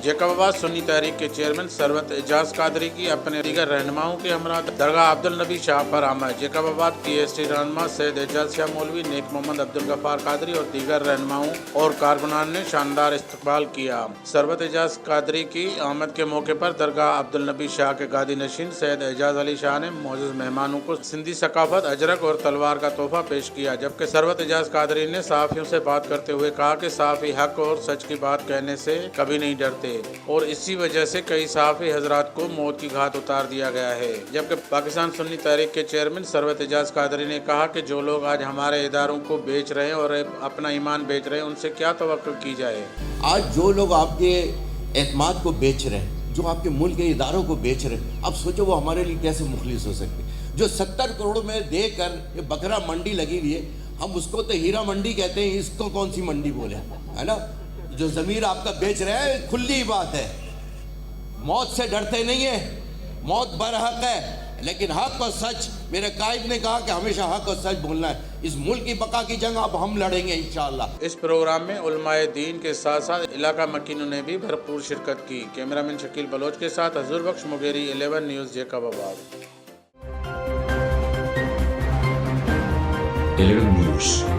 जैकबाबाद सुन्नी तहरीक के चेयरमैन सरवत एजाज कादरी की अपने दीगर रहनुमाओं के हमरा दरगाह अब्दुल नबी शाह पर आमद। जैकबाबाद PST रहनुमा सैयद एजाज शाह मौलवी, नेक मोहम्मद अब्दुल गफ्फार कादरी और दीगर रहनुमाओं और कारकुनान ने शानदार इस्तकबाल किया। सरवत एजाज कादरी की आमद के मौके पर दरगाह अब्दुल नबी शाह के गादी नशीन सैयद एजाज अली शाह ने मौजूद मेहमानों को सिंधी सकाफत, अजरक और तलवार का तोहफा पेश किया। जबकि सरवत एजाज कादरी ने सहाफियों से बात करते हुए कहा कि सहाफी हक और सच की बात कहने से कभी नहीं डरते और इसी वजह से कई सहाफी हजरात को मौत की घाट उतार दिया गया है। जबकि पाकिस्तान सुन्नी तहरीक के चेयरमैन सरवत एजाज कादरी ने कहा कि जो लोग आज हमारे इदारों को बेच रहे हैं और अपना ईमान बेच रहे हैं, उनसे क्या तवक्कुल की जाए। आज जो लोग आपके एतमाद को बेच रहे हैं, जो आपके मुल्क के इदारों को बेच रहे हैं, अब सोचो वो हमारे लिए कैसे मुखलिस हो सकते। जो 70 करोड़ में देकर ये बकरा मंडी लगी हुई है, हम उसको तो हीरा मंडी कहते हैं, इसको कौन सी मंडी बोले, है ना। जो ज़मीर आपका बेच रहे हैं, खुली बात है, मौत से डरते नहीं है, मौत बरहक है, लेकिन हक और सच, मेरे कायद ने कहा कि हमेशा हक और सच बोलना है। इस मुल्क की बका की जंग अब हम लड़ेंगे इंशाअल्लाह। इस प्रोग्राम में उलमाए दीन के साथ साथ इलाका मकीनों ने भी भरपूर शिरकत की। कैमरामैन शकील बलोच के साथ हजूर बख्श मुगेरी, 11 न्यूज़, जैकबाबाद। 11 News